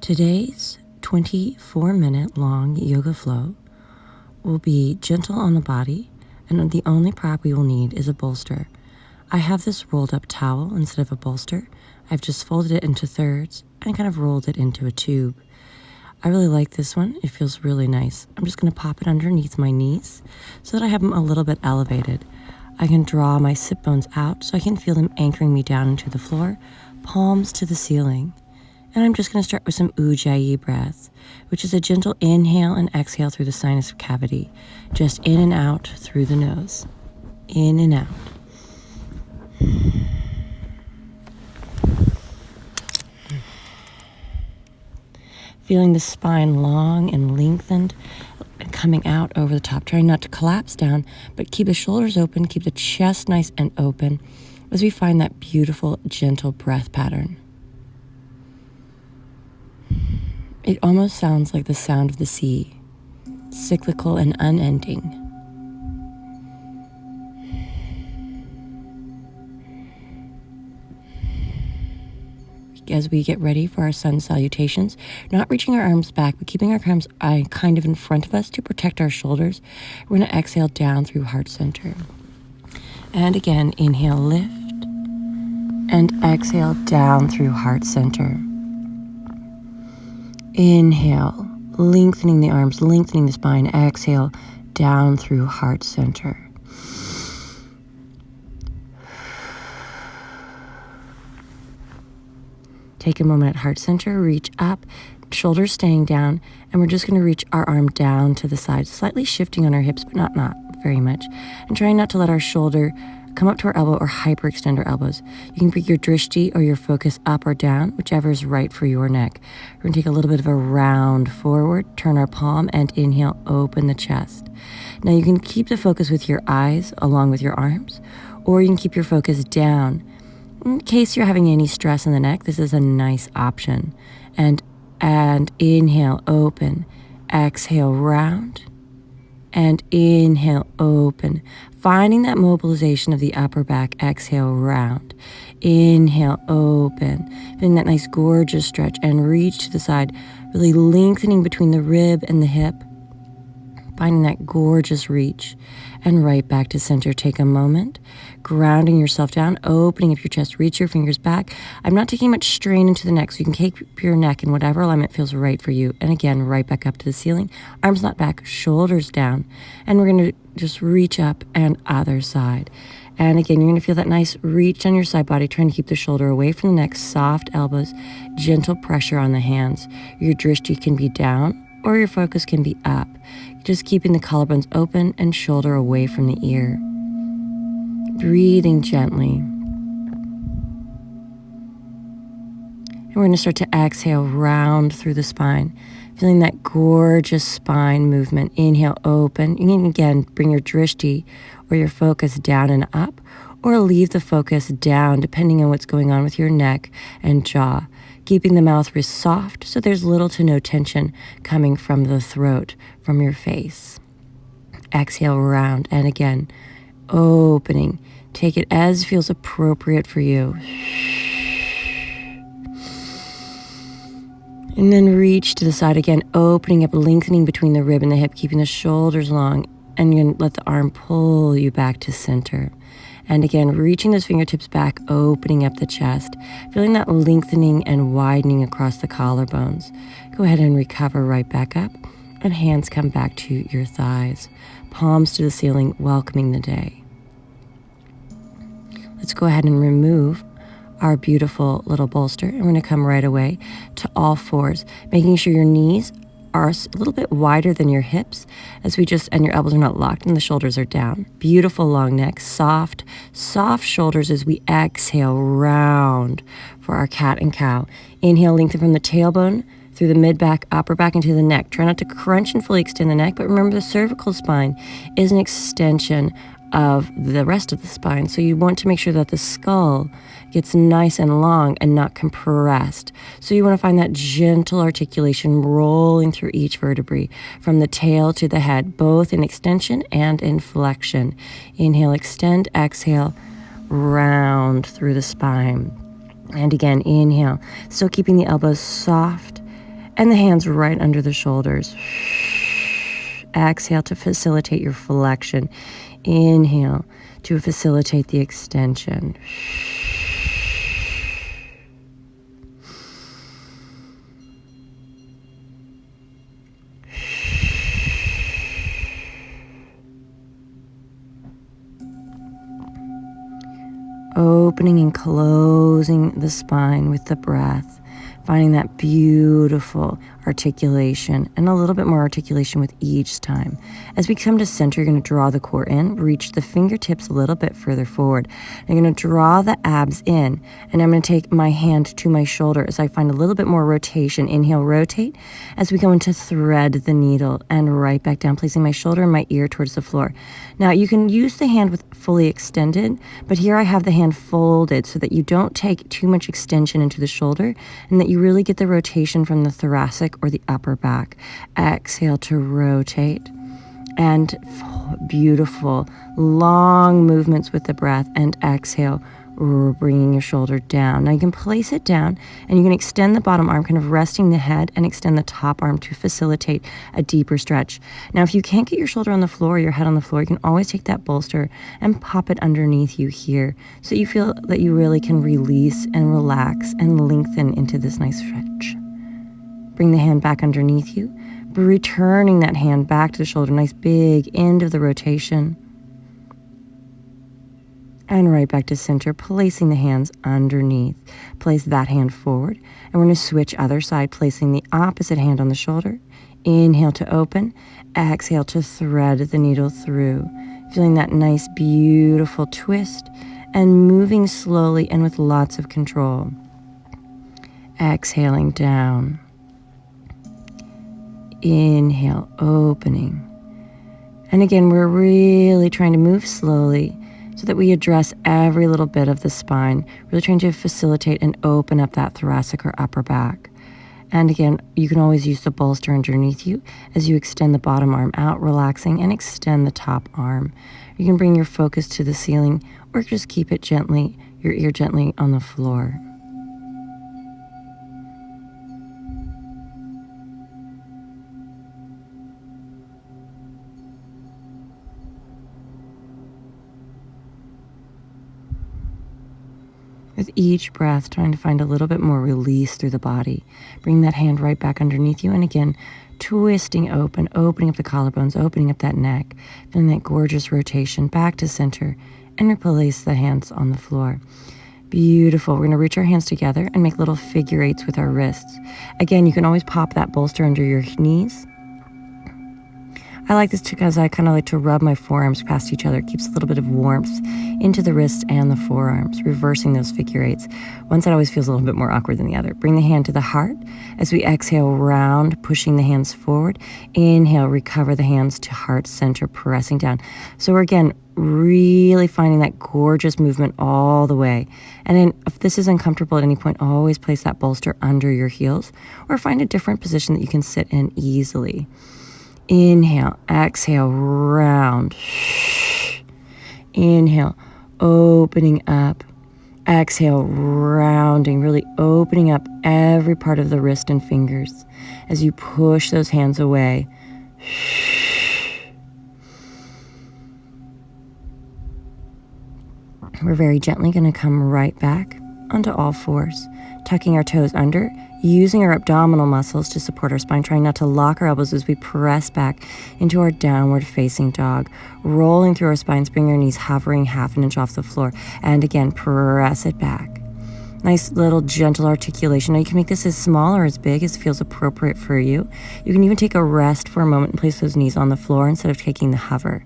Today's 24-minute long yoga flow will be gentle on the body, and the only prop we will need is a bolster. I have this rolled up towel instead of a bolster. I've just folded it into thirds and kind of rolled it into a tube. I really like this one. It feels really nice. I'm just going to pop it underneath my knees so that I have them a little bit elevated. I can draw my sit bones out so I can feel them anchoring me down into the floor, palms to the ceiling. And I'm just going to start with some Ujjayi breath, which is a gentle inhale and exhale through the sinus cavity. Just in and out through the nose. In and out. Feeling the spine long and lengthened and coming out over the top. Trying not to collapse down, but keep the shoulders open, keep the chest nice and open as we find that beautiful, gentle breath pattern. It almost sounds like the sound of the sea, cyclical and unending. As we get ready for our sun salutations, not reaching our arms back, but keeping our arms kind of in front of us to protect our shoulders, we're going to exhale down through heart center. And again, inhale, lift, and exhale down through heart center. Inhale, lengthening the arms, lengthening the spine. Exhale, down through heart center. Take a moment at heart center, reach up, shoulders staying down, and we're just going to reach our arm down to the side, slightly shifting on our hips, but not very much, and trying not to let our shoulder come up to our elbow or hyperextend our elbows. You can bring your drishti or your focus up or down, whichever is right for your neck. We're going to take a little bit of a round forward, turn our palm, and inhale, open the chest. Now you can keep the focus with your eyes along with your arms, or you can keep your focus down. In case you're having any stress in the neck, this is a nice option. And inhale, open, exhale, round, and inhale, open. Finding that mobilization of the upper back, exhale, round. Inhale, open. Feeling that nice, gorgeous stretch and reach to the side, really lengthening between the rib and the hip. Finding that gorgeous reach. And right back to center. Take a moment, grounding yourself down, opening up your chest, reach your fingers back. I'm not taking much strain into the neck, so you can keep your neck in whatever alignment feels right for you. And again, right back up to the ceiling. Arms not back, shoulders down. And we're going to just reach up and other side. And again, you're going to feel that nice reach on your side body, trying to keep the shoulder away from the neck, soft elbows, gentle pressure on the hands. Your drishti can be down or your focus can be up. Just keeping the collarbones open and shoulder away from the ear. Breathing gently. And we're going to start to exhale, round through the spine. Feeling that gorgeous spine movement. Inhale, open. You can again bring your drishti or your focus down and up, or leave the focus down depending on what's going on with your neck and jaw. Keeping the mouth wrist soft so there's little to no tension coming from the throat, from your face. Exhale, round, and again, opening. Take it as feels appropriate for you. And then reach to the side again, opening up, lengthening between the rib and the hip, keeping the shoulders long, and you're going to let the arm pull you back to center. And again, reaching those fingertips back, opening up the chest, feeling that lengthening and widening across the collarbones. Go ahead and recover right back up, and hands come back to your thighs. Palms to the ceiling, welcoming the day. Let's go ahead and remove our beautiful little bolster, and we're going to come right away to all fours, making sure your knees are a little bit wider than your hips and your elbows are not locked and the shoulders are down. Beautiful long neck, soft shoulders as we exhale, round for our cat and cow. Inhale, lengthen from the tailbone through the mid-back, upper back, into the neck. Try not to crunch and fully extend the neck, but remember the cervical spine is an extension of the rest of the spine. So you want to make sure that the skull gets nice and long and not compressed. So you want to find that gentle articulation rolling through each vertebrae from the tail to the head, both in extension and in flexion. Inhale, extend, exhale, round through the spine. And again, inhale, still keeping the elbows soft And the hands right under the shoulders. Exhale to facilitate your flexion. Inhale to facilitate the extension. Opening and closing the spine with the breath, finding that beautiful articulation and a little bit more articulation with each time. As we come to center, you're going to draw the core in, reach the fingertips a little bit further forward. You're going to draw the abs in, and I'm going to take my hand to my shoulder as I find a little bit more rotation. Inhale, rotate as we go into thread the needle and right back down, placing my shoulder and my ear towards the floor. Now, you can use the hand with fully extended, but here I have the hand folded so that you don't take too much extension into the shoulder and that you really get the rotation from the thoracic or the upper back. Exhale to rotate. And beautiful, long movements with the breath. And exhale, bringing your shoulder down. Now you can place it down and you can extend the bottom arm, kind of resting the head, and extend the top arm to facilitate a deeper stretch. Now, if you can't get your shoulder on the floor, your head on the floor, you can always take that bolster and pop it underneath you here so you feel that you really can release and relax and lengthen into this nice stretch. Bring the hand back underneath you, returning that hand back to the shoulder, nice big end of the rotation. And right back to center, placing the hands underneath. Place that hand forward. And we're going to switch other side, placing the opposite hand on the shoulder. Inhale to open. Exhale to thread the needle through. Feeling that nice, beautiful twist. And moving slowly and with lots of control. Exhaling down. Inhale, opening. And again, we're really trying to move slowly so that we address every little bit of the spine, really trying to facilitate and open up that thoracic or upper back. And again, you can always use the bolster underneath you as you extend the bottom arm out, relaxing, and extend the top arm. You can bring your focus to the ceiling or just keep it gently, your ear gently on the floor. With each breath, trying to find a little bit more release through the body. Bring that hand right back underneath you. And again, twisting open, opening up the collarbones, opening up that neck. Feeling that gorgeous rotation back to center. And replace the hands on the floor. Beautiful. We're going to reach our hands together and make little figure eights with our wrists. Again, you can always pop that bolster under your knees. I like this because I kind of like to rub my forearms past each other. It keeps a little bit of warmth into the wrists and the forearms, reversing those figure eights. One side always feels a little bit more awkward than the other. Bring the hand to the heart as we exhale round, pushing the hands forward. Inhale, recover the hands to heart center, pressing down. So we're again really finding that gorgeous movement all the way. And then if this is uncomfortable at any point, always place that bolster under your heels or find a different position that you can sit in easily. Inhale, exhale, round. Inhale, opening up. Exhale, rounding, really opening up every part of the wrist and fingers as you push those hands away. We're very gently going to come right back onto all fours, tucking our toes under, using our abdominal muscles to support our spine, trying not to lock our elbows as we press back into our downward facing dog, rolling through our spines, bring our knees hovering half an inch off the floor, and again, press it back. Nice little gentle articulation. Now you can make this as small or as big as feels appropriate for you. You can even take a rest for a moment and place those knees on the floor instead of taking the hover.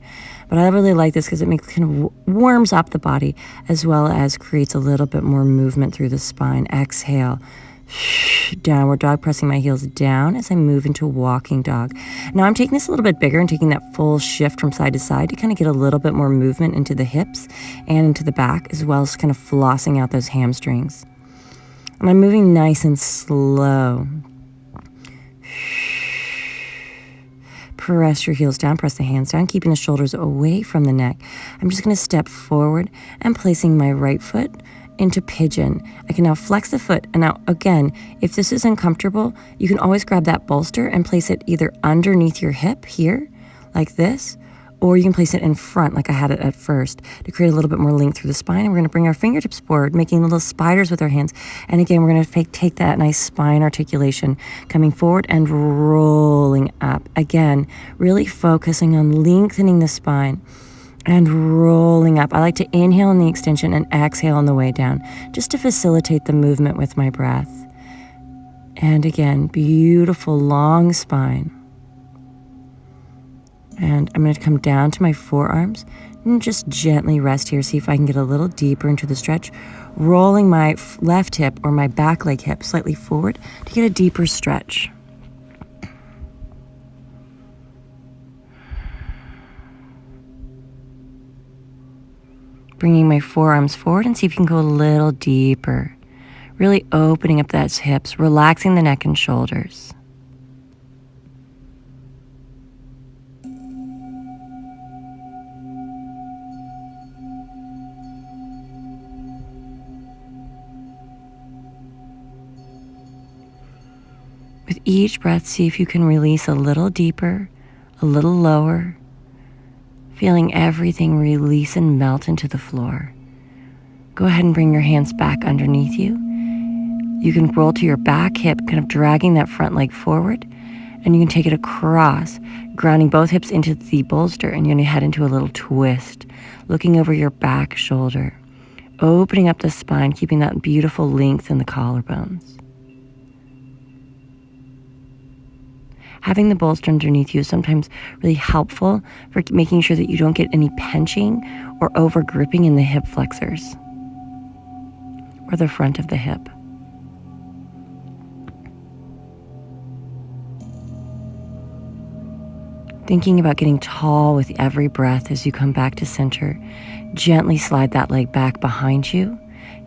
But I really like this because it makes kind of warms up the body as well as creates a little bit more movement through the spine. Exhale. Downward dog, pressing my heels down as I move into walking dog. Now I'm taking this a little bit bigger and taking that full shift from side to side to kind of get a little bit more movement into the hips and into the back, as well as kind of flossing out those hamstrings. And I'm moving nice and slow. Press your heels down, press the hands down, keeping the shoulders away from the neck. I'm just going to step forward and placing my right foot into pigeon. I can now flex the foot. And now, again, if this is uncomfortable, you can always grab that bolster and place it either underneath your hip here, like this, or you can place it in front like I had it at first to create a little bit more length through the spine. And we're going to bring our fingertips forward, making little spiders with our hands. And again, we're going to take that nice spine articulation, coming forward and rolling up. Again, really focusing on lengthening the spine and rolling up. I like to inhale in the extension and exhale on the way down, just to facilitate the movement with my breath. And again, beautiful long spine. And I'm going to come down to my forearms and just gently rest here. See if I can get a little deeper into the stretch. Rolling my left hip or my back leg hip slightly forward to get a deeper stretch. Bringing my forearms forward and see if you can go a little deeper. Really opening up those hips, relaxing the neck and shoulders. With each breath, see if you can release a little deeper, a little lower, feeling everything release and melt into the floor. Go ahead and bring your hands back underneath you. You can roll to your back hip, kind of dragging that front leg forward, and you can take it across, grounding both hips into the bolster, and you're going to head into a little twist, looking over your back shoulder, opening up the spine, keeping that beautiful length in the collarbones. Having the bolster underneath you is sometimes really helpful for making sure that you don't get any pinching or over gripping in the hip flexors or the front of the hip. Thinking about getting tall with every breath as you come back to center, gently slide that leg back behind you.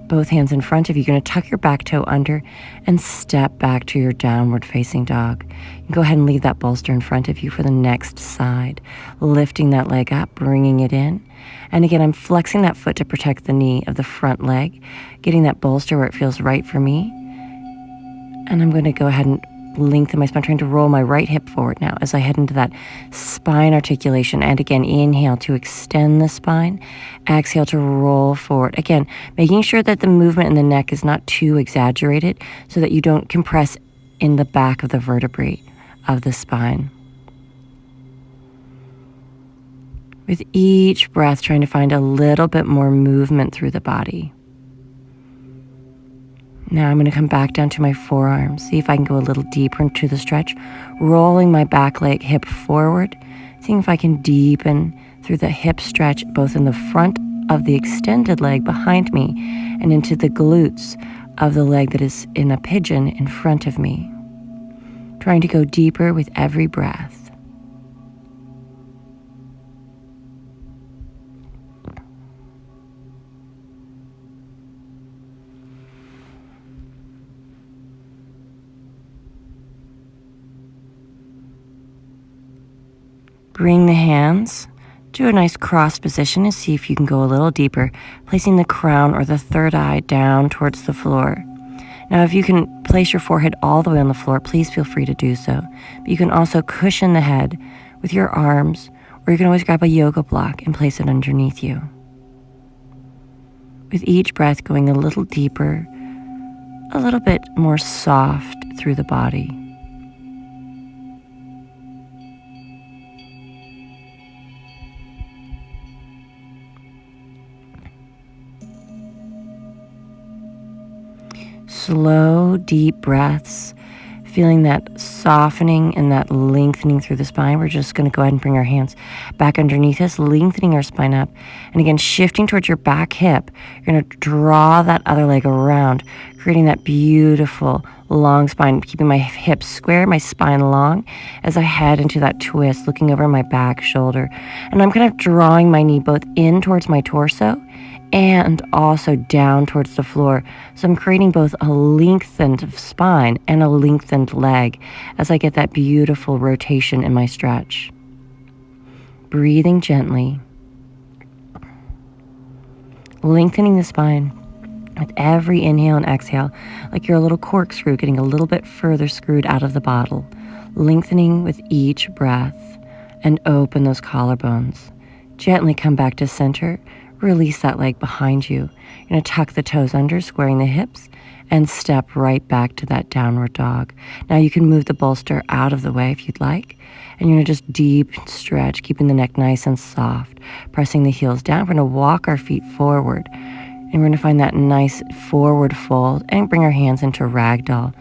Both hands in front of you. You're going to tuck your back toe under and step back to your downward facing dog. You can go ahead and leave that bolster in front of you for the next side, lifting that leg up, bringing it in. And again, I'm flexing that foot to protect the knee of the front leg, getting that bolster where it feels right for me. And I'm going to go ahead and lengthen my spine, trying to roll my right hip forward now as I head into that spine articulation. And again, inhale to extend the spine, exhale to roll forward. Again, making sure that the movement in the neck is not too exaggerated so that you don't compress in the back of the vertebrae of the spine. With each breath, trying to find a little bit more movement through the body. Now I'm going to come back down to my forearms, see if I can go a little deeper into the stretch, rolling my back leg hip forward, seeing if I can deepen through the hip stretch, both in the front of the extended leg behind me and into the glutes of the leg that is in a pigeon in front of me. Trying to go deeper with every breath. Bring the hands to a nice cross position and see if you can go a little deeper, placing the crown or the third eye down towards the floor. Now, if you can place your forehead all the way on the floor, please feel free to do so. But you can also cushion the head with your arms, or you can always grab a yoga block and place it underneath you. With each breath going a little deeper, a little bit more soft through the body. Slow, deep breaths, feeling that softening and that lengthening through the spine. We're just going to go ahead and bring our hands back underneath us, lengthening our spine up. And again, shifting towards your back hip, you're going to draw that other leg around, creating that beautiful long spine, keeping my hips square, my spine long as I head into that twist, looking over my back shoulder. And I'm kind of drawing my knee both in towards my torso and also down towards the floor. So I'm creating both a lengthened spine and a lengthened leg as I get that beautiful rotation in my stretch. Breathing gently, lengthening the spine, With every inhale and exhale, like you're a little corkscrew getting a little bit further screwed out of the bottle, lengthening with each breath, and open those collarbones. Gently come back to center, release that leg behind you. You're going to tuck the toes under, squaring the hips, and step right back to that downward dog. Now you can move the bolster out of the way if you'd like, and you're going to just deep stretch, keeping the neck nice and soft, pressing the heels down. We're going to walk our feet forward. And we're going to find that nice forward fold and bring our hands into ragdoll,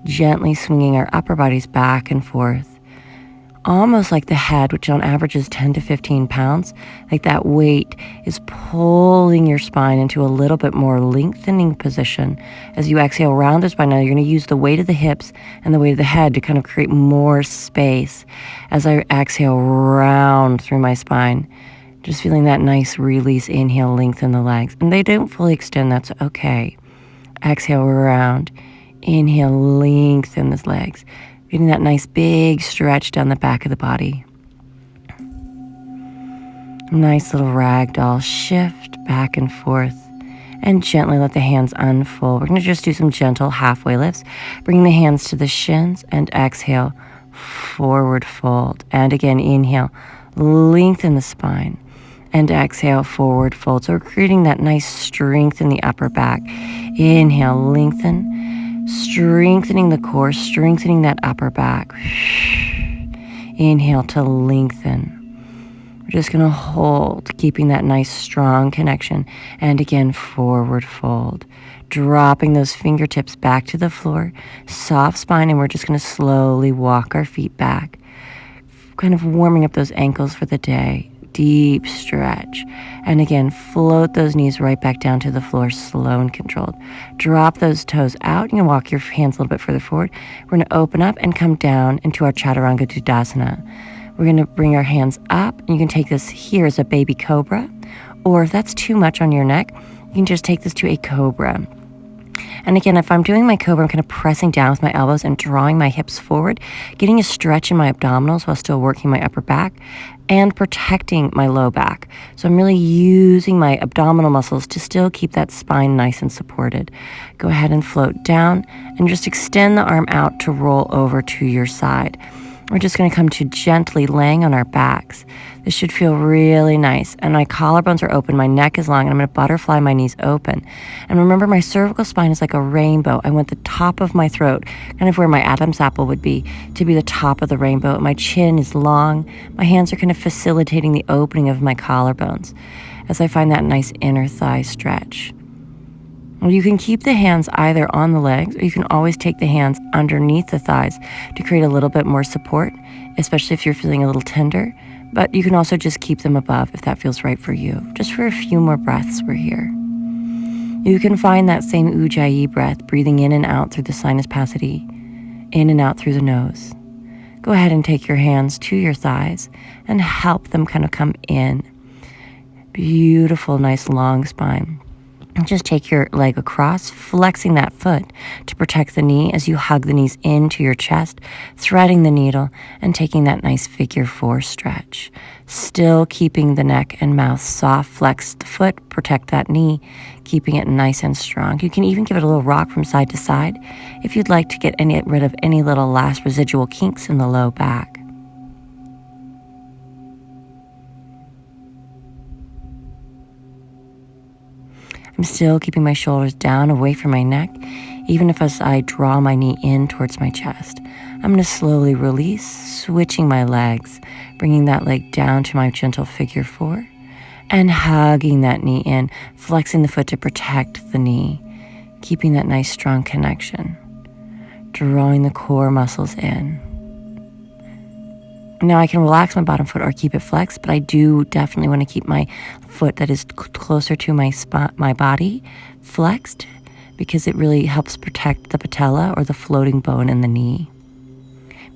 gently swinging our upper bodies back and forth, almost like the head, which on average is 10 to 15 pounds, like that weight is pulling your spine into a little bit more lengthening position. As you exhale, round the spine. Now you're going to use the weight of the hips and the weight of the head to kind of create more space. As I exhale, round through my spine. Just feeling that nice release. Inhale, lengthen the legs. And they don't fully extend, that's okay. Exhale, round. Inhale, lengthen the legs. Getting that nice big stretch down the back of the body. Nice little ragdoll shift back and forth. And gently let the hands unfold. We're going to just do some gentle halfway lifts. Bring the hands to the shins and exhale, forward fold. And again, inhale, lengthen the spine. And exhale, forward fold. So we're creating that nice strength in the upper back. Inhale, lengthen, strengthening the core, strengthening that upper back. Inhale to lengthen. We're just going to hold, keeping that nice strong connection. And again, forward fold. Dropping those fingertips back to the floor, soft spine, and we're just going to slowly walk our feet back. Kind of warming up those ankles for the day. Deep stretch. And again, float those knees right back down to the floor, slow and controlled. Drop those toes out. You can walk your hands a little bit further forward. We're going to open up and come down into our Chaturanga Dandasana. We're going to bring our hands up. And you can take this here as a baby cobra. Or if that's too much on your neck, you can just take this to a cobra. And again, if I'm doing my cobra, I'm kind of pressing down with my elbows and drawing my hips forward, getting a stretch in my abdominals while still working my upper back and protecting my low back. So I'm really using my abdominal muscles to still keep that spine nice and supported. Go ahead and float down and just extend the arm out to roll over to your side. We're just going to come to gently laying on our backs. This should feel really nice. And my collarbones are open, my neck is long, and I'm going to butterfly my knees open. And remember, my cervical spine is like a rainbow. I want the top of my throat, kind of where my Adam's apple would be, to be the top of the rainbow. My chin is long. My hands are kind of facilitating the opening of my collarbones as I find that nice inner thigh stretch. You can keep the hands either on the legs, or you can always take the hands underneath the thighs to create a little bit more support, especially if you're feeling a little tender. But you can also just keep them above if that feels right for you. Just for a few more breaths, we're here. You can find that same Ujjayi breath, breathing in and out through the sinus passage, in and out through the nose. Go ahead and take your hands to your thighs and help them kind of come in. Beautiful, nice long spine. Just take your leg across, flexing that foot to protect the knee as you hug the knees into your chest, threading the needle and taking that nice figure 4 stretch. Still keeping the neck and mouth soft, flex the foot, protect that knee, keeping it nice and strong. You can even give it a little rock from side to side if you'd like to get rid of any little last residual kinks in the low back. I'm still keeping my shoulders down away from my neck, even if as I draw my knee in towards my chest. I'm going to slowly release, switching my legs, bringing that leg down to my gentle figure 4, and hugging that knee in, flexing the foot to protect the knee, keeping that nice strong connection, drawing the core muscles in. Now I can relax my bottom foot or keep it flexed, but I do definitely want to keep my foot that is closer to my body flexed, because it really helps protect the patella or the floating bone in the knee,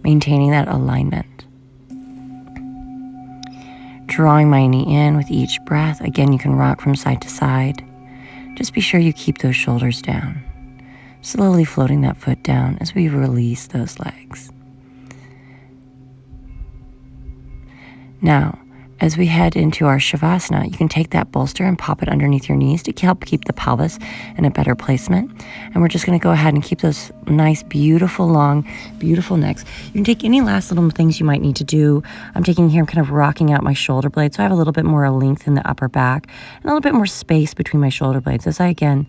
maintaining that alignment. Drawing my knee in with each breath. Again, you can rock from side to side. Just be sure you keep those shoulders down. Slowly floating that foot down as we release those legs. Now, As we head into our Shavasana, you can take that bolster and pop it underneath your knees to help keep the pelvis in a better placement. And we're just going to go ahead and keep those nice, beautiful, long, beautiful necks. You can take any last little things you might need to do. I'm taking here, I'm kind of rocking out my shoulder blades, so I have a little bit more length in the upper back and a little bit more space between my shoulder blades as I, again,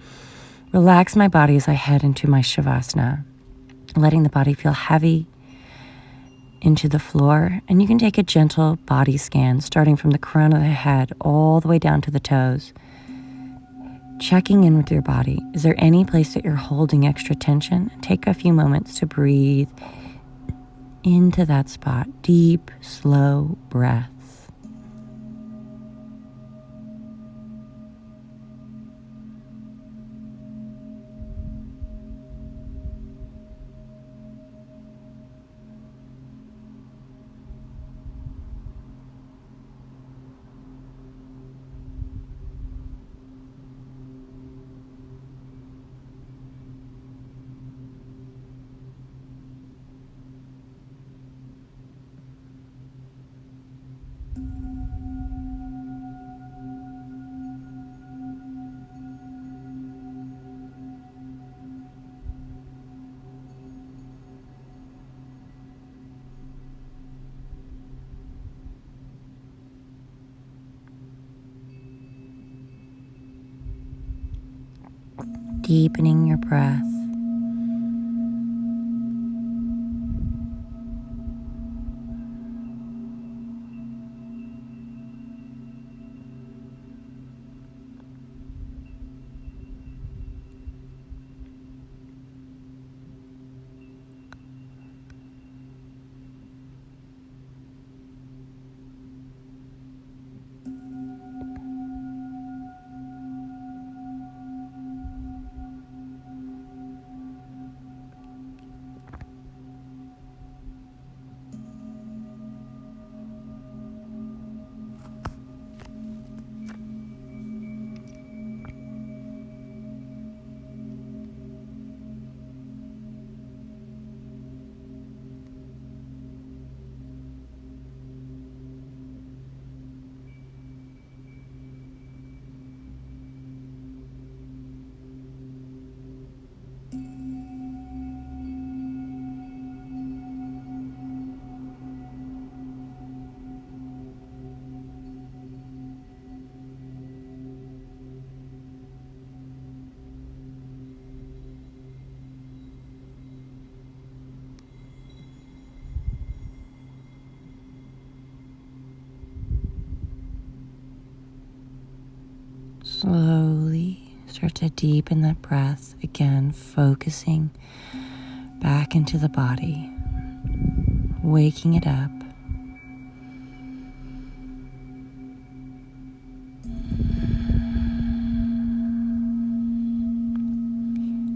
relax my body as I head into my Shavasana, letting the body feel heavy into the floor. And you can take a gentle body scan starting from the crown of the head all the way down to the toes, checking in with your body. Is there any place that you're holding extra tension? Take a few moments to breathe into that spot. Deep, slow breaths. Deepening your breath. Slowly start to deepen that breath, again focusing back into the body, waking it up.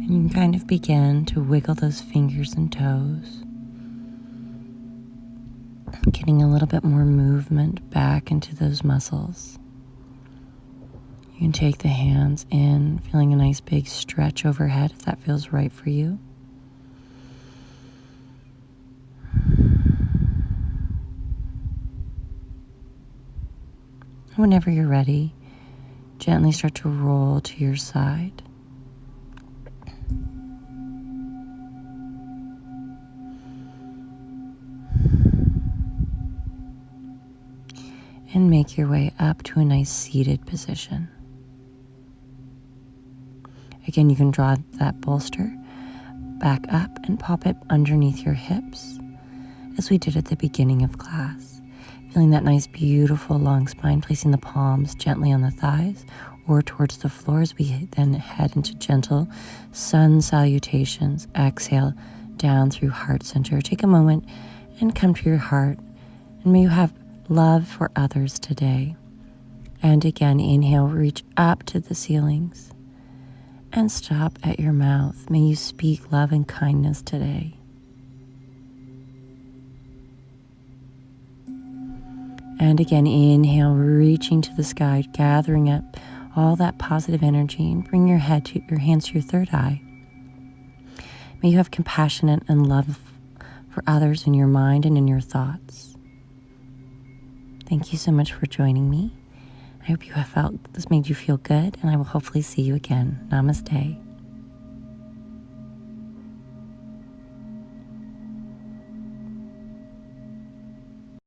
And you can kind of begin to wiggle those fingers and toes, getting a little bit more movement back into those muscles. You can take the hands in, feeling a nice big stretch overhead if that feels right for you. Whenever you're ready, gently start to roll to your side. And make your way up to a nice seated position. Again, you can draw that bolster back up and pop it underneath your hips, as we did at the beginning of class. Feeling that nice, beautiful long spine, placing the palms gently on the thighs or towards the floor as we then head into gentle sun salutations. Exhale down through heart center. Take a moment and come to your heart, and may you have love for others today. And again, inhale, reach up to the ceilings and stop at your mouth. May you speak love and kindness today. And again, inhale, reaching to the sky, gathering up all that positive energy, and bring your hands to your third eye. May you have compassion and love for others in your mind and in your thoughts. Thank you so much for joining me. I hope you have felt this made you feel good, and I will hopefully see you again. Namaste.